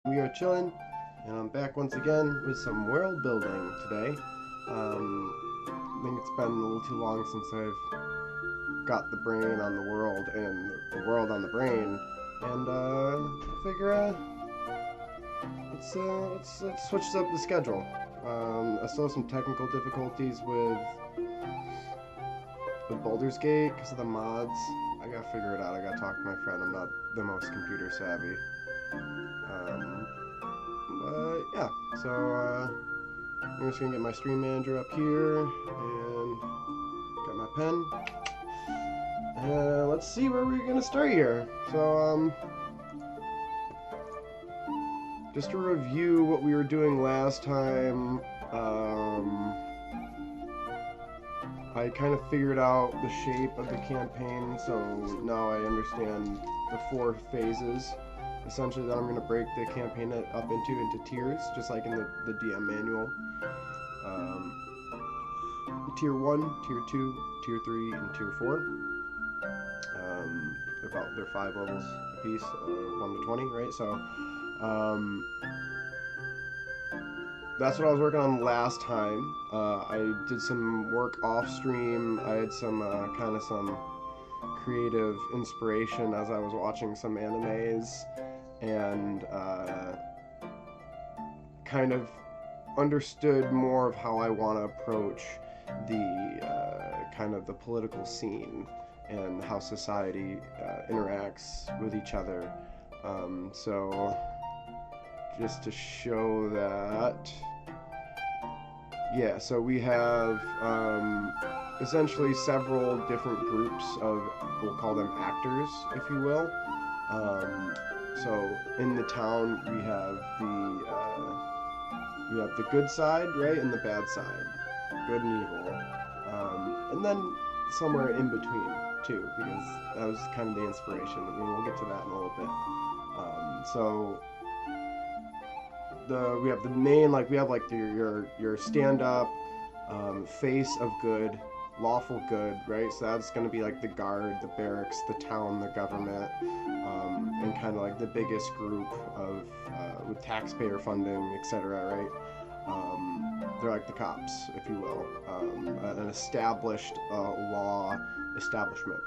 We are chilling, and I'm back once again with some world building today. I think it's been a little too long since I've got the brain on the world and the world on the brain, and I figure let's switch up the schedule. I still have some technical difficulties with Baldur's Gate because of the mods. I gotta figure it out. I gotta talk to my friend. I'm not the most computer savvy. But yeah, so I'm just gonna get my stream manager up here and got my pen. And let's see where we're gonna start here. So just to review what we were doing last time, I kind of figured out the shape of the campaign, so now I understand the 4 phases. Essentially, that I'm going to break the campaign up into tiers, just like in the DM manual. Tier 1, Tier 2, Tier 3, and Tier 4. They're 5 levels apiece, 1 to 20, right? So, that's what I was working on last time. I did some work off stream. I had some some creative inspiration as I was watching some animes, and kind of understood more of how I want to approach the kind of the political scene and how society interacts with each other. So just to show that, yeah, so we have essentially several different groups of, we'll call them actors, if you will. So in the town we have the good side, right, and the bad side, good and evil, and then somewhere in between too, because that was kind of the inspiration. I mean, we'll get to that in a little bit. So we have the main, like, we have like your stand-up face of good, lawful good, right? So that's going to be like the guard, the barracks, the town, the government, and kind of like the biggest group of with taxpayer funding, etc., right? They're like the cops, if you will, an established law establishment.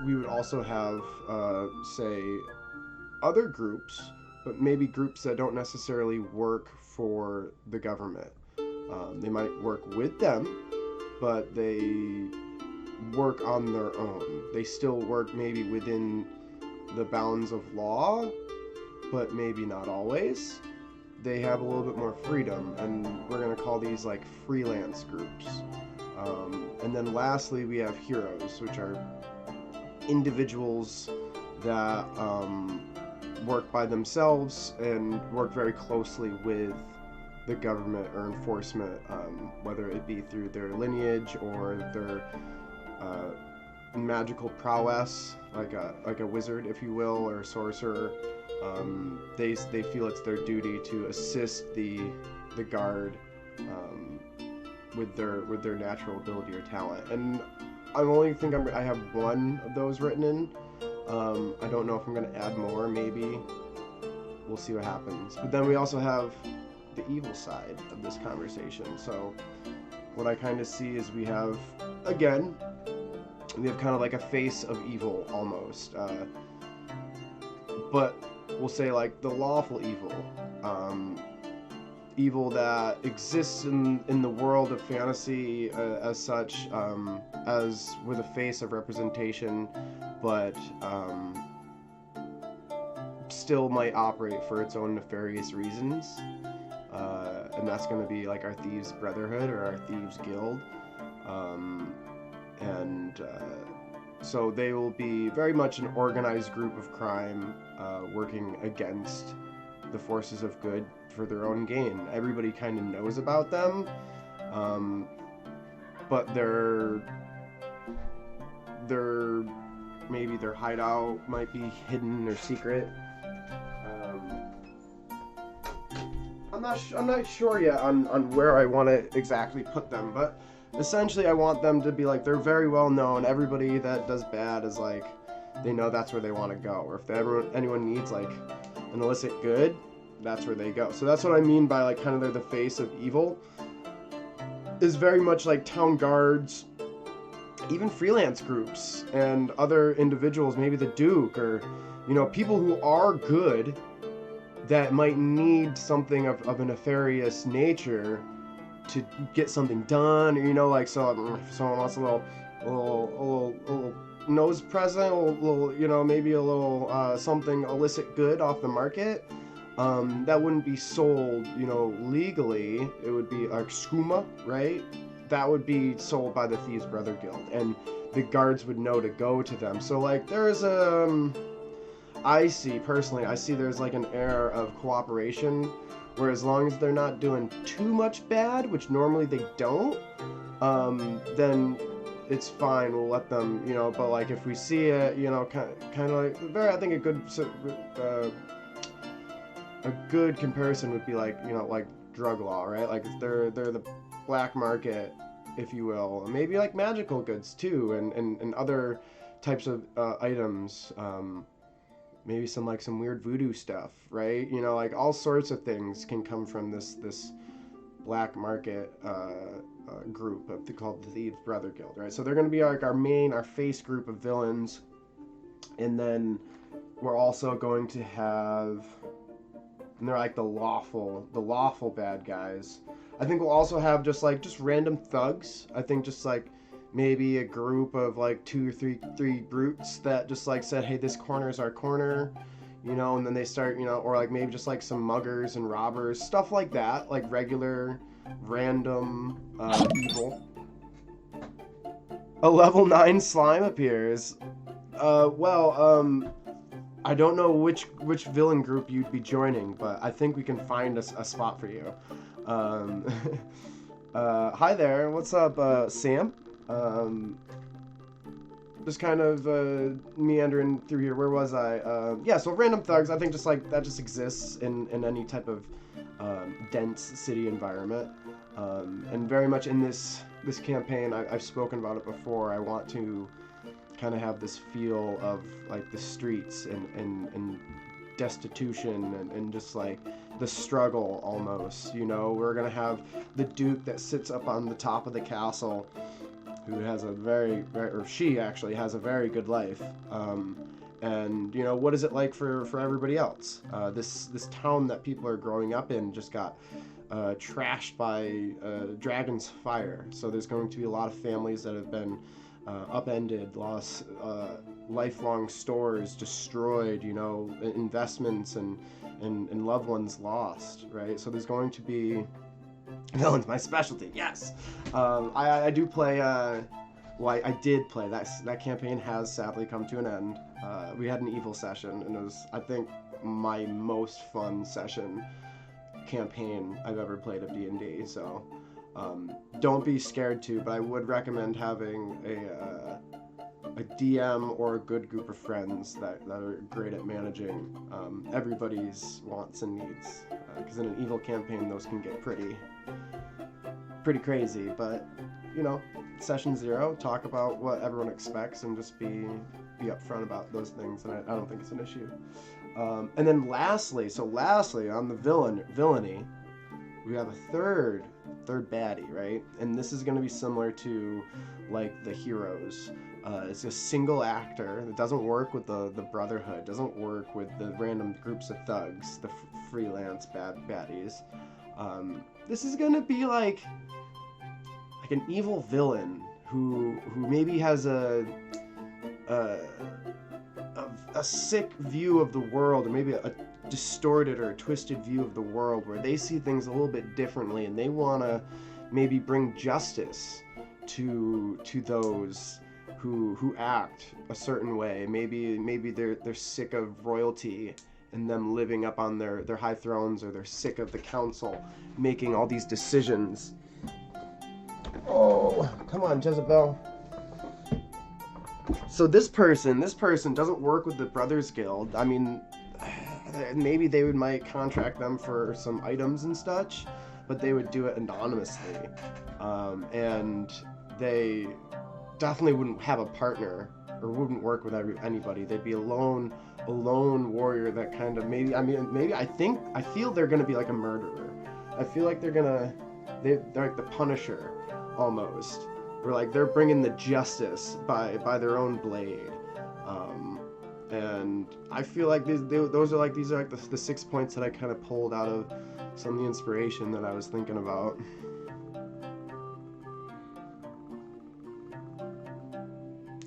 We would also have, say, other groups, but maybe groups that don't necessarily work for the government. They might work with them, but they work on their own. They still work maybe within the bounds of law, but maybe not always. They have a little bit more freedom, and we're going to call these like freelance groups. And then lastly, we have heroes, which are individuals that work by themselves and work very closely with the government or enforcement, whether it be through their lineage or their magical prowess, like a wizard, if you will, or a sorcerer. They feel it's their duty to assist the guard with their natural ability or talent. And I only think I have one of those written in. I don't know if I'm going to add more. Maybe we'll see what happens. But then we also have the evil side of this conversation. So what I kind of see is we have kind of like a face of evil almost, but we'll say like the lawful evil, evil that exists in the world of fantasy as such, as with a face of representation, but still might operate for its own nefarious reasons. And that's going to be like our Thieves Brotherhood or our Thieves Guild. So they will be very much an organized group of crime, working against the forces of good for their own gain. Everybody kind of knows about them, but maybe their hideout might be hidden or secret. I'm not sure yet on where I want to exactly put them, but essentially I want them to be like, they're very well known. Everybody that does bad is like, they know that's where they want to go. Or if anyone needs like an illicit good, that's where they go. So that's what I mean by like kind of they're the face of evil. Is very much like town guards, even freelance groups and other individuals, maybe the Duke, or people who are good that might need something of a nefarious nature to get something done, like, so if someone wants a little nose present, a little, maybe a little something illicit good off the market, that wouldn't be sold, legally. It would be like skooma, right? That would be sold by the Thieves Brother Guild, and the guards would know to go to them. So like there's I see there's like an air of cooperation, where as long as they're not doing too much bad, which normally they don't, then it's fine. We'll let them, but like if we see it, kind of like I think a good comparison would be like, like drug law, right? Like they're the black market, if you will. Maybe like magical goods too, and other types of items. Maybe some weird voodoo stuff, right? Like all sorts of things can come from this black market group called the Thieves Brother Guild, right? So they're going to be like our face group of villains, and then we're also going to have, and they're like the lawful bad guys. I think we'll also have just random thugs. I think just like maybe a group of like 2 or 3 brutes that just like said, hey, this corner is our corner, and then they start, or like maybe just like some muggers and robbers, stuff like that, like regular random evil. A level 9 slime appears. I don't know which villain group you'd be joining, but I think we can find a spot for you. Hi there, what's up, Sam? Just kind of meandering through here. Where was I? Yeah, so random thugs, I think just like that just exists in any type of dense city environment. And very much in this campaign, I've spoken about it before, I want to kind of have this feel of like the streets and destitution and just like the struggle almost, We're gonna have the Duke that sits up on the top of the castle, who has she actually has a very good life, and what is it like for everybody else? This town that people are growing up in just got trashed by dragon's fire, so there's going to be a lot of families that have been upended, lost lifelong stores destroyed, investments and loved ones lost, right? So there's going to be villains, my specialty, yes. I do play, I did play, that campaign has sadly come to an end. We had an evil session, and it was, I think, my most fun campaign I've ever played of D&D, so don't be scared to, but I would recommend having a DM or a good group of friends that are great at managing everybody's wants and needs, because in an evil campaign those can get pretty crazy. But session 0, talk about what everyone expects and just be upfront about those things, and I don't think it's an issue. And then lastly on the villainy, we have a third baddie, right? And this is going to be similar to like the heroes. It's a single actor. It doesn't work with the brotherhood, doesn't work with the random groups of thugs, the freelance baddies. This is going to be like an evil villain who maybe has a sick view of the world, or maybe a distorted or a twisted view of the world, where they see things a little bit differently, and they want to maybe bring justice to those who act a certain way. Maybe they're sick of royalty and them living up on their high thrones, or they're sick of the council making all these decisions. Oh, come on, Jezebel. So this person doesn't work with the Brothers Guild. I mean, maybe they might contract them for some items and such, but they would do it anonymously. And they definitely wouldn't have a partner or wouldn't work with anybody. They'd be a lone a lone warrior that kind of maybe I feel they're gonna be like a murderer. I feel like they're like the Punisher almost, or like they're bringing the justice by their own blade. And I feel like these are like the 6 points that I kind of pulled out of some of the inspiration that I was thinking about.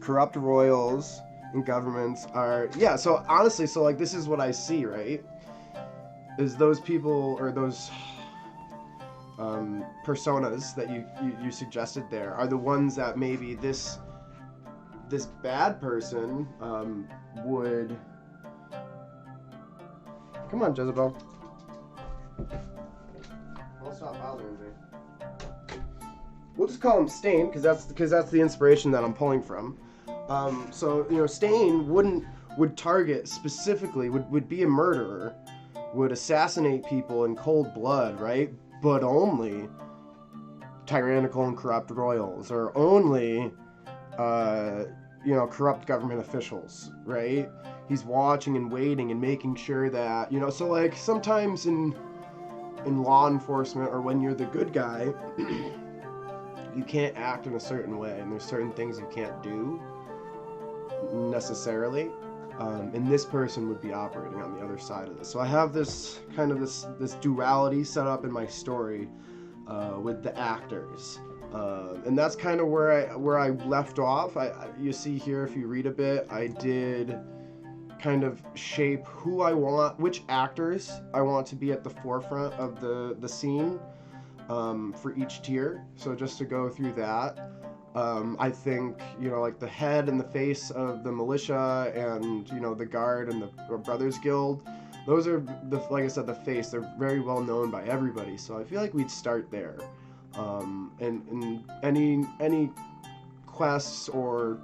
Corrupt royals and governments are, yeah, so honestly, so like this is what I see, right? Is those people, or those personas that you suggested there, are the ones that maybe this bad person would... Come on, Jezebel. Don't stop bothering me. We'll just call him Stain, because that's the inspiration that I'm pulling from. So, you know, Stain would target specifically, would be a murderer, would assassinate people in cold blood, right? But only tyrannical and corrupt royals, or only, you know, corrupt government officials, right? He's watching and waiting and making sure that, you know, so like sometimes in law enforcement, or when you're the good guy, you can't act in a certain way, and there's certain things you can't do necessarily, and this person would be operating on the other side of this. So I have this kind of this duality set up in my story with the actors, and that's kind of where I left off. You see here, if you read a bit, I did kind of shape who I want, which actors I want to be at the forefront of the scene for each tier. So just to go through that, I think, you know, like the head and the face of the militia, and, you know, the guard and the Brothers Guild, those are like I said, the face. They're very well known by everybody. So I feel like we'd start there. And any quests or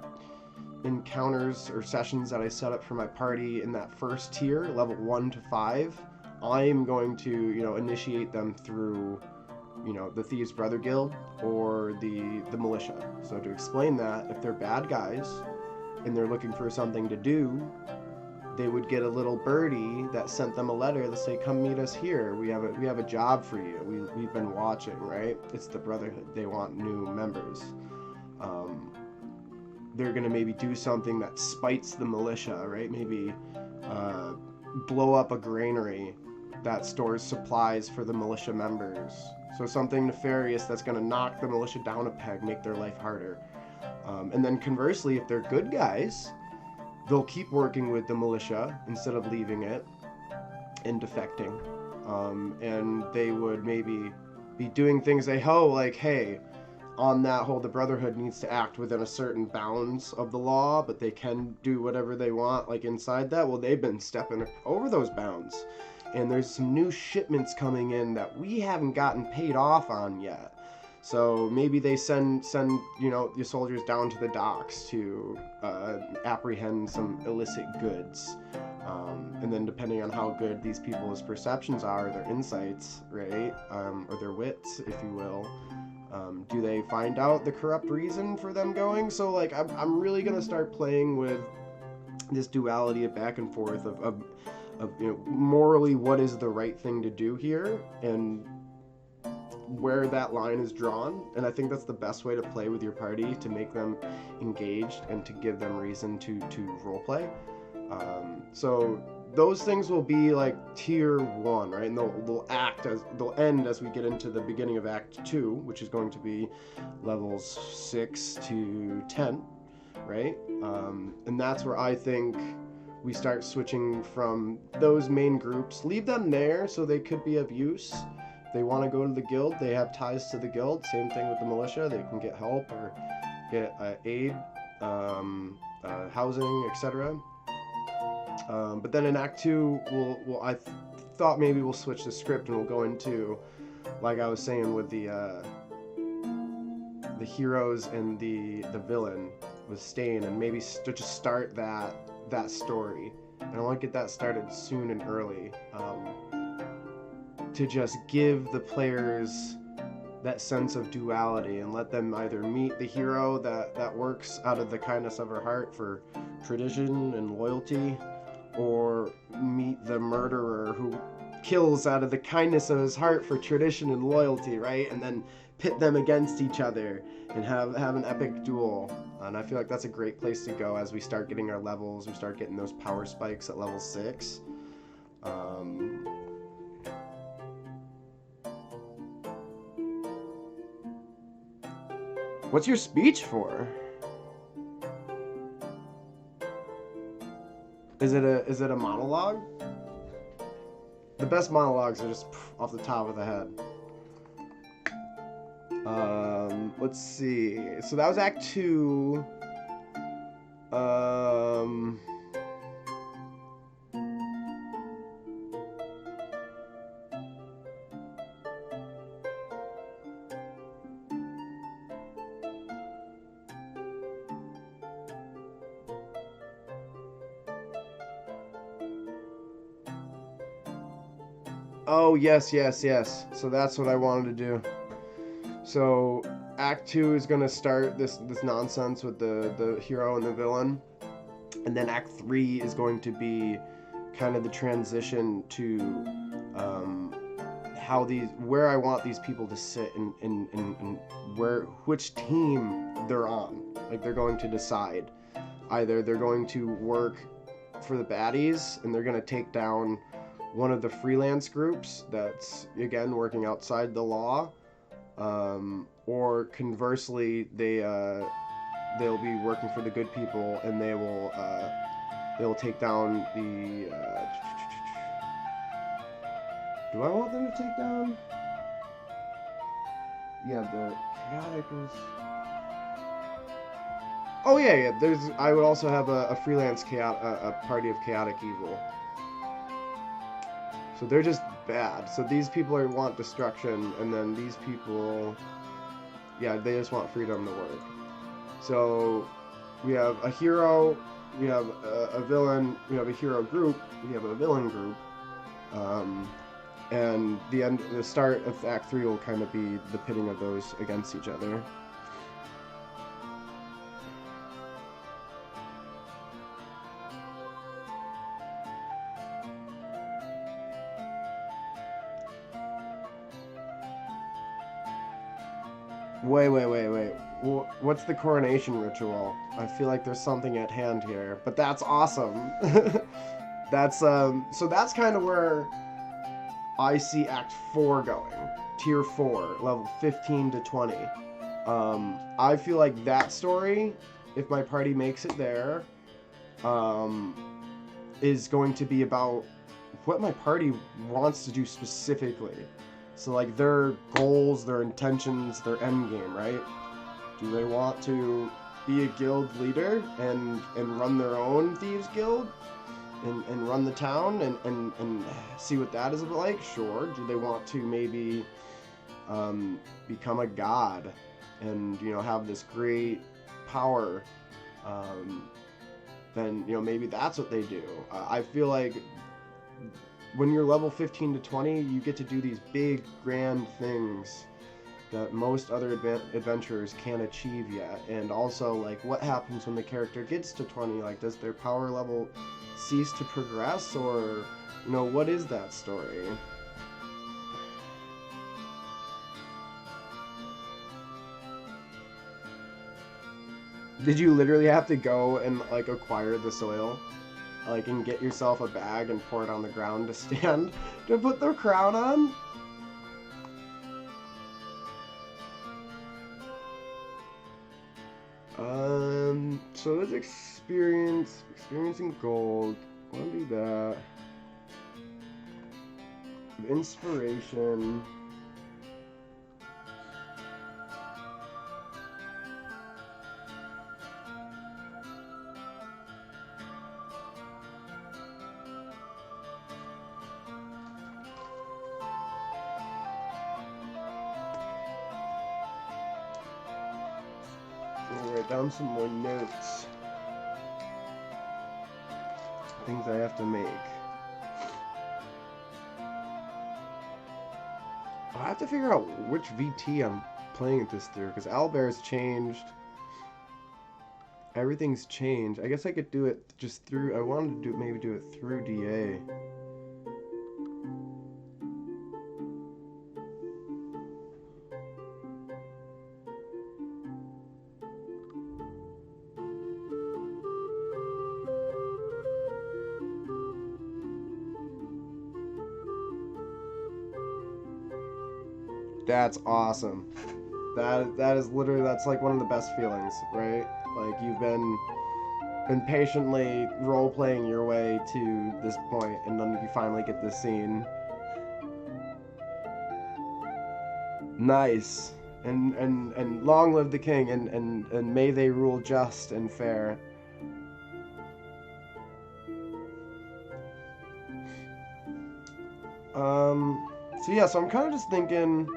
encounters or sessions that I set up for my party in that first tier, level 1 to 5, I'm going to, you know, initiate them through, you know, the Thieves Brother Guild or the militia. So to explain that, if they're bad guys and they're looking for something to do, they would get a little birdie that sent them a letter that say, come meet us here. We have a job for you. We've been watching, right? It's the Brotherhood. They want new members. They're gonna maybe do something that spites the militia, right? Maybe blow up a granary that stores supplies for the militia members. So something nefarious that's gonna knock the militia down a peg, make their life harder. And then conversely, if they're good guys, they'll keep working with the militia instead of leaving it and defecting. And they would maybe be doing things like, hey, on that whole, the Brotherhood needs to act within a certain bounds of the law, but they can do whatever they want, like inside that. Well, they've been stepping over those bounds, and there's some new shipments coming in that we haven't gotten paid off on yet. So maybe they send you know, your soldiers down to the docks to apprehend some illicit goods. And then depending on how good these people's perceptions are, their insights, right, or their wits, if you will, do they find out the corrupt reason for them going? So like I'm really gonna start playing with this duality of back and forth of you know, morally what is the right thing to do here, and where that line is drawn. And I think that's the best way to play with your party, to make them engaged and to give them reason to roleplay. So those things will be like tier 1, right? And they'll end as we get into the beginning of Act 2, which is going to be levels 6 to 10, right? And that's where I think we start switching from those main groups. Leave them there so they could be of use. If they want to go to the guild, they have ties to the guild. Same thing with the militia. They can get help or get aid, housing, etc. But then in Act 2, I thought maybe we'll switch the script and we'll go into, like I was saying, with the heroes and the villain with Stain, and maybe just start that story. And I want to get that started soon and early, to just give the players that sense of duality and let them either meet the hero that works out of the kindness of her heart for tradition and loyalty, or meet the murderer who kills out of the kindness of his heart for tradition and loyalty, right? And then pit them against each other and have an epic duel. And I feel like that's a great place to go as we start getting our levels. We start getting those power spikes at level 6. What's your speech for? Is it a monologue? The best monologues are just off the top of the head. Let's see. So that was Act 2. Oh, yes. So that's what I wanted to do. So Act 2 is going to start this nonsense with the hero and the villain. And then Act 3 is going to be kind of the transition to where I want these people to sit and which team they're on. Like, they're going to decide. Either they're going to work for the baddies and they're going to take down one of the freelance groups that's, again, working outside the law, or conversely, they'll be working for the good people and they'll take down the. Do I want them to take down? Yeah, the chaotic is. Oh yeah. I would also have a freelance a party of chaotic evil. So they're just bad. So these people want destruction, and then these people, yeah, they just want freedom to work. So we have a hero, we have a villain, we have a hero group, we have a villain group, and the start of Act 3 will kind of be the pitting of those against each other. Wait. What's the coronation ritual? I feel like there's something at hand here, but that's awesome. That's so that's kind of where I see Act 4 going. Tier 4, level 15 to 20. I feel like that story, if my party makes it there, is going to be about what my party wants to do specifically. So, like, their goals, their intentions, their end game, right? Do they want to be a guild leader and run their own thieves guild and run the town and see what that is like? Sure. Do they want to maybe become a god and, have this great power? Then, maybe that's what they do. I feel like when you're level 15 to 20, you get to do these big, grand things that most other adventurers can't achieve yet. And also, like, what happens when the character gets to 20? Like, does their power level cease to progress? Or, what is that story? Did you literally have to go and, like, acquire the soil? Like, and get yourself a bag and pour it on the ground to stand to put the crown on? So let's experiencing gold. I want to do that. Inspiration. Write down some more notes. Things I have to make. I have to figure out which VT I'm playing this through, because Owlbear's changed. everything's changed. I guess I could do it just through. I wanted to maybe do it through DA. That's awesome. That is literally, that's like one of the best feelings, right? Like you've been patiently role playing your way to this point, and then you finally get this scene. Nice. And long live the king, and may they rule just and fair. So yeah, so I'm kind of just thinking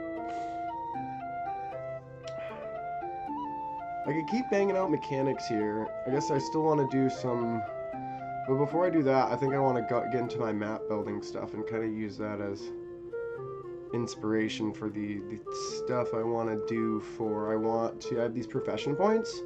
I could keep banging out mechanics here. I guess I still want to do some, but before I do that, I think I want to get into my map building stuff and kind of use that as inspiration for the stuff I want to do. I want to have these profession points.